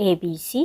ABC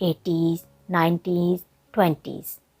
80s, 90s, 20s।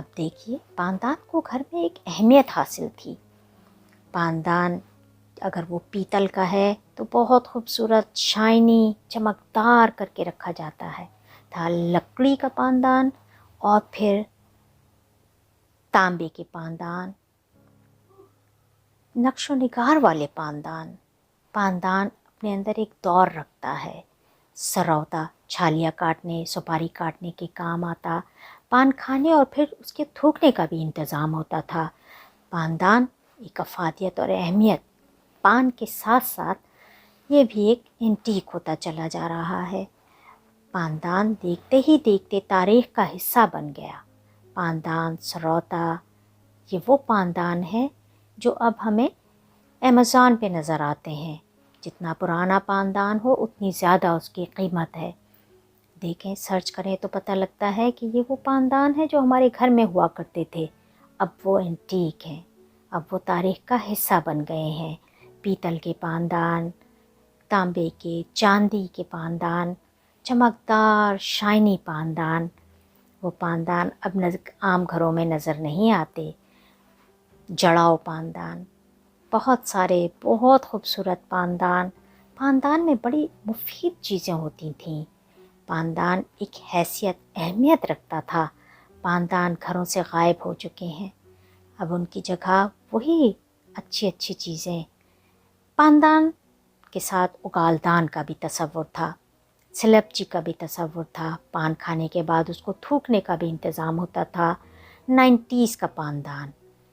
اب دیکھیے پاندان کو گھر میں ایک اہمیت حاصل تھی. پاندان اگر وہ پیتل کا ہے تو بہت خوبصورت شائنی چمکدار کر کے رکھا جاتا ہے. تھا لکڑی کا پاندان اور پھر تانبے کے پاندان، نقش و نگار والے پاندان. پاندان اپنے اندر ایک دور رکھتا ہے. سروتا چھالیاں کاٹنے سپاری کاٹنے کے کام آتا. پان کھانے اور پھر اس کے تھوکنے کا بھی انتظام ہوتا تھا. پاندان ایک افادیت اور اہمیت. پان کے ساتھ ساتھ یہ بھی ایک اینٹیک ہوتا چلا جا رہا ہے. پاندان دیکھتے ہی دیکھتے تاریخ کا حصہ بن گیا. پاندان سروتا یہ وہ پاندان ہے جو اب ہمیں امیزون پہ نظر آتے ہیں. جتنا پرانا پاندان ہو اتنی زیادہ اس کی قیمت ہے. دیکھیں سرچ کریں تو پتہ لگتا ہے کہ یہ وہ پاندان ہے جو ہمارے گھر میں ہوا کرتے تھے. اب وہ اینٹیک ہیں، اب وہ تاریخ کا حصہ بن گئے ہیں. پیتل کے پاندان، تانبے کے، چاندی کے پاندان، چمکدار شائنی پاندان، وہ پاندان اب عام گھروں میں نظر نہیں آتے. جڑاؤ پاندان، بہت سارے بہت خوبصورت پاندان. پاندان میں بڑی مفید چیزیں ہوتی تھیں. پاندان ایک حیثیت اہمیت رکھتا تھا. پاندان گھروں سے غائب ہو چکے ہیں. اب ان کی جگہ وہی اچھی اچھی چیزیں. پاندان کے ساتھ اگالدان کا بھی تصور تھا، سلپچی کا بھی تصور تھا. پان کھانے کے بعد اس کو تھوکنے کا بھی انتظام ہوتا تھا. 90s کا پاندان،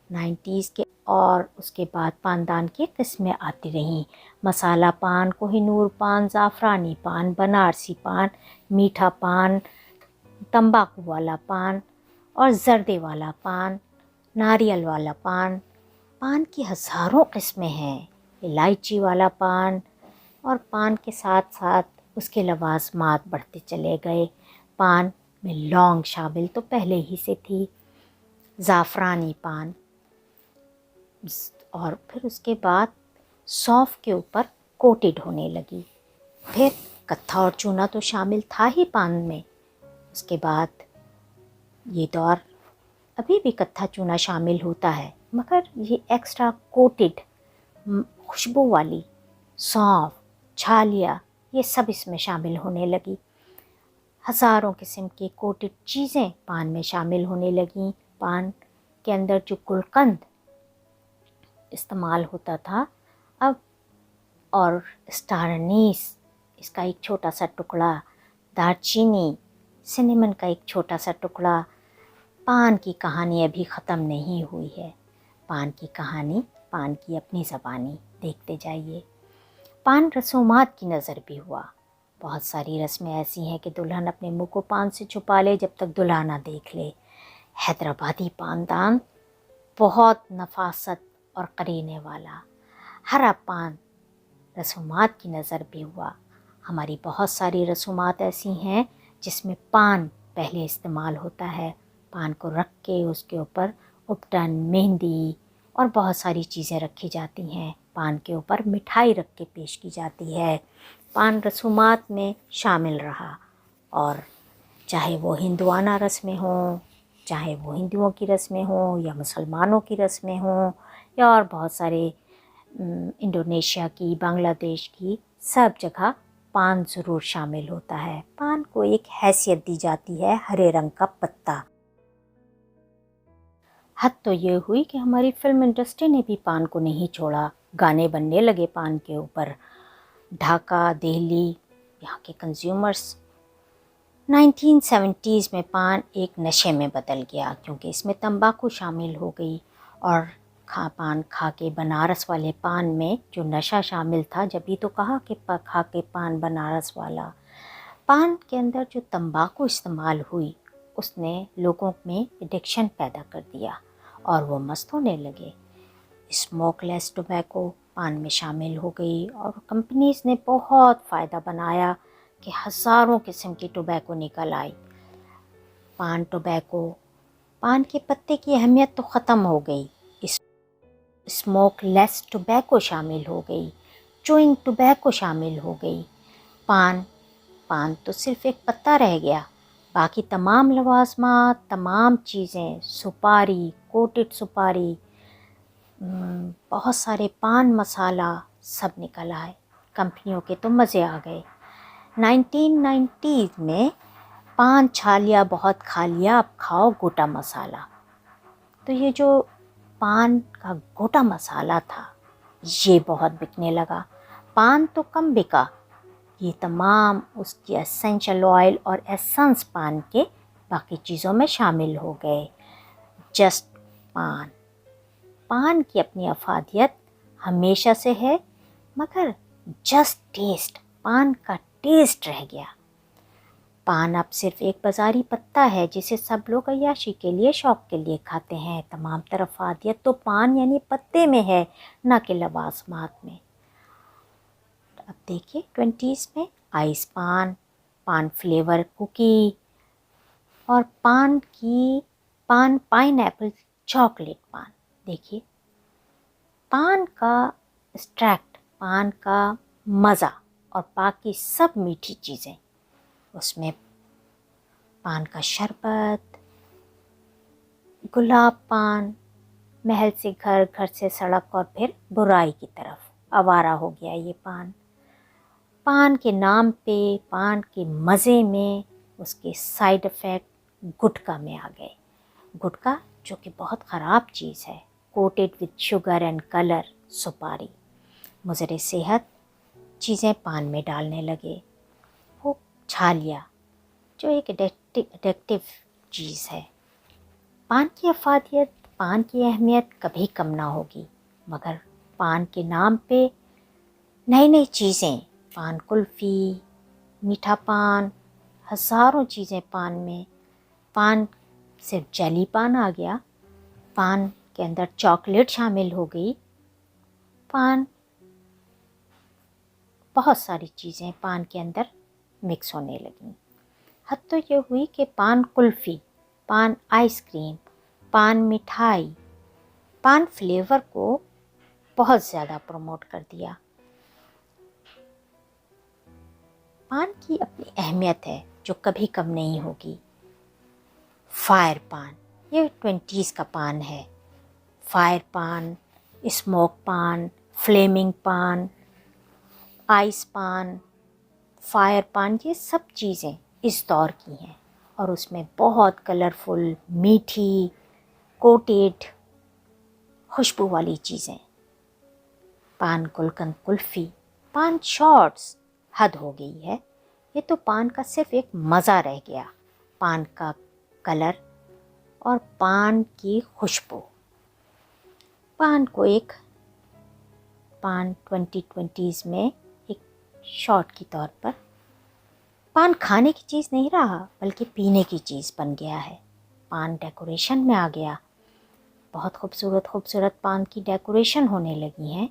90s کے اور اس کے بعد پاندان کی قسمیں آتی رہیں. مسالہ پان، کوہ نور پان، زعفرانی پان، بنارسی پان، میٹھا پان، تمباکو والا پان اور زردے والا پان، ناریل والا پان. پان کی ہزاروں قسمیں ہیں. الائچی والا پان، اور پان کے ساتھ ساتھ اس کے لوازمات بڑھتے چلے گئے. پان میں لونگ شامل تو پہلے ہی سے تھی، زعفرانی پان، اور پھر اس کے بعد سونف کے اوپر کوٹڈ ہونے لگی. پھر کتھا اور چونا تو شامل تھا ہی پان میں. اس کے بعد یہ دور ابھی بھی کتھا چونا شامل ہوتا ہے، مگر یہ ایکسٹرا کوٹڈ خوشبو والی سونف، چھالیاں، یہ سب اس میں شامل ہونے لگی. ہزاروں قسم کی کوٹڈ چیزیں پان میں شامل ہونے لگیں. پان کے اندر جو گلقند استعمال ہوتا تھا اب، اور اسٹار انیس اس کا ایک چھوٹا سا ٹکڑا، دار چینی، سنیمن کا ایک چھوٹا سا ٹکڑا. پان کی کہانی ابھی ختم نہیں ہوئی ہے. پان کی کہانی، پان کی اپنی زبانی، دیکھتے جائیے. پان رسومات کی نظر بھی ہوا. بہت ساری رسمیں ایسی ہیں کہ دلہن اپنے منہ کو پان سے چھپا لے جب تک دلہا نہ دیکھ لے. حیدرآبادی پاندان بہت نفاست اور قرینے والا. ہرا پان رسومات کی نظر بھی ہوا. ہماری بہت ساری رسومات ایسی ہیں جس میں پان پہلے استعمال ہوتا ہے. پان کو رکھ کے اس کے اوپر اپٹن، مہندی اور بہت ساری چیزیں رکھی جاتی ہیں. پان کے اوپر مٹھائی رکھ کے پیش کی جاتی ہے. پان رسومات میں شامل رہا، اور چاہے وہ ہندوانہ رسمیں ہوں، چاہے وہ ہندوؤں کی رسمیں ہوں یا مسلمانوں کی رسمیں ہوں یا اور بہت سارے انڈونیشیا کی، بنگلہ دیش کی، سب جگہ پان ضرور شامل ہوتا ہے. پان کو ایک حیثیت دی جاتی ہے ہرے رنگ کا پتا. حد تو یہ ہوئی کہ ہماری فلم انڈسٹری نے بھی پان کو نہیں چھوڑا. گانے بننے لگے پان کے اوپر. ڈھاکہ، دہلی، یہاں کے کنزیومرز 1970s میں پان ایک نشے میں بدل گیا، کیونکہ اس میں تمباکو شامل ہو گئی. اور پان کھا کے بنارس والے پان میں جو نشہ شامل تھا، جبھی تو کہا کہ کھا کے پان بنارس والا. پان کے اندر جو تمباکو استعمال ہوئی اس نے لوگوں میں ایڈکشن پیدا کر دیا اور وہ مست ہونے لگے. اسموک لیس ٹوبیکو پان میں شامل ہو گئی، اور کمپنیز نے بہت فائدہ بنایا کہ ہزاروں قسم کی ٹوبیکو نکل آئی. پان ٹوبیکو، پان کے پتے کی اہمیت تو ختم ہو گئی. اسموک لیس ٹوبیکو شامل ہو گئی، چوئنگ ٹوبیکو شامل ہو گئی. پان تو صرف ایک پتا رہ گیا. باقی تمام لوازمات، تمام چیزیں، سپاری، کوٹڈ سپاری، بہت سارے پان مسالہ سب نکل آئے۔ کمپنیوں کے تو مزے آ گئے۔ 1990 میں پان چھا لیا بہت، کھا لیا، اب کھاؤ گوٹا مسالہ۔ تو یہ جو پان کا گوٹا مسالہ تھا یہ بہت بکنے لگا۔ پان تو کم بکا، یہ تمام اس کی اسینشل آئل اور ایسنس پان کے باقی چیزوں میں شامل ہو گئے۔ جسٹ پان، پان کی اپنی افادیت ہمیشہ سے ہے، مگر جسٹ ٹیسٹ، پان کا ٹیسٹ رہ گیا۔ پان اب صرف ایک بازاری پتا ہے جسے سب لوگ عیاشی کے لیے، شوق کے لیے کھاتے ہیں۔ تمام تر افادیت تو پان یعنی پتے میں ہے، نہ کہ لوازمات میں۔ اب دیکھیے 20s میں آئس پان، پان فلیور کوکی اور پائن ایپل چاکلیٹ پان۔ دیکھیے پان کا اسٹریکٹ، پان کا مزہ اور باقی سب میٹھی چیزیں، اس میں پان کا شربت، گلاب پان، محل سے گھر، گھر سے سڑک اور پھر برائی کی طرف آوارہ ہو گیا یہ پان۔ پان کے نام پہ، پان کے مزے میں اس کے سائیڈ ایفیکٹ گٹکا میں آ گئے۔ گٹکا جو کہ بہت خراب چیز ہے، coated with sugar and colour, سپاری، مضر صحت چیزیں پان میں ڈالنے لگے۔ وہ چھا لیا جو ایک ایڈکٹیو چیز ہے۔ پان کی افادیت، پان کی اہمیت کبھی کم نہ ہوگی، مگر پان کے نام پہ نئی نئی چیزیں، پان کلفی، میٹھا پان، ہزاروں چیزیں پان میں۔ پان صرف جیلی پان آ گیا، پان کے اندر چاکلیٹ شامل ہو گئی، پان بہت ساری چیزیں پان کے اندر مکس ہونے لگیں۔ حد تو یہ ہوئی کہ پان کلفی، پان آئس کریم، پان مٹھائی، پان فلیور کو بہت زیادہ پروموٹ کر دیا۔ پان کی اپنی اہمیت ہے جو کبھی کم نہیں ہوگی۔ فائر پان، یہ 20s کا پان ہے۔ فائر پان، اسموک پان، فلیمنگ پان، آئس پان، فائر پان، یہ سب چیزیں اس دور کی ہیں اور اس میں بہت کلرفل، میٹھی، کوٹیڈ، خوشبو والی چیزیں۔ پان گلقند کلفی، پان شارٹس، حد ہو گئی ہے۔ یہ تو پان کا صرف ایک مزہ رہ گیا، پان کا کلر اور پان کی خوشبو۔ پان 2020s میں ایک شارٹ کی طور پر پان کھانے کی چیز نہیں رہا بلکہ پینے کی چیز بن گیا ہے۔ پان ڈیکوریشن میں آ گیا، بہت خوبصورت خوبصورت پان کی ڈیکوریشن ہونے لگی ہیں۔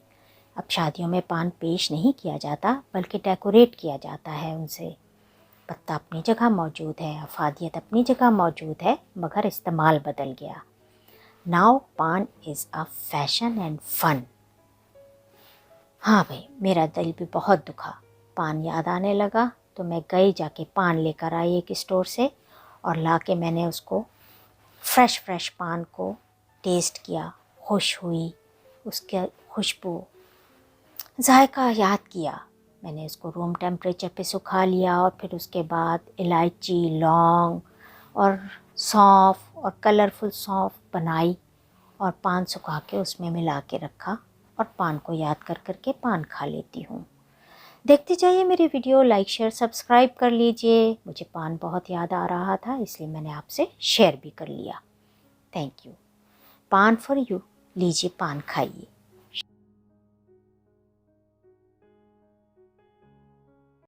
اب شادیوں میں پان پیش نہیں کیا جاتا بلکہ ڈیکوریٹ کیا جاتا ہے ان سے۔ پتا اپنی جگہ موجود ہے، افادیت اپنی جگہ موجود ہے، مگر استعمال بدل گیا۔ ناؤ پان از اے فیشن اینڈ فن۔ ہاں بھائی، میرا دل بھی بہت دکھا، پان یاد آنے لگا تو میں گئی، جا کے پان لے کر آئی ایک اسٹور سے، اور لا کے میں نے اس کو فریش پان کو ٹیسٹ کیا، خوش ہوئی، اس کے خوشبو، ذائقہ یاد کیا۔ میں نے اس کو روم ٹیمپریچر پہ سکھا لیا اور پھر اس کے بعد الائچی، لونگ اور سونف اور کلرفل سونف بنائی اور پان سکھا کے اس میں ملا کے رکھا، اور پان کو یاد کر کر کے پان کھا لیتی ہوں۔ دیکھتے جائیے میری ویڈیو، لائک شیئر سبسکرائب کر لیجئے۔ مجھے پان بہت یاد آ رہا تھا اس لیے میں نے آپ سے شیئر بھی کر لیا۔ Thank you. پان فار یو، لیجئے پان کھائیے۔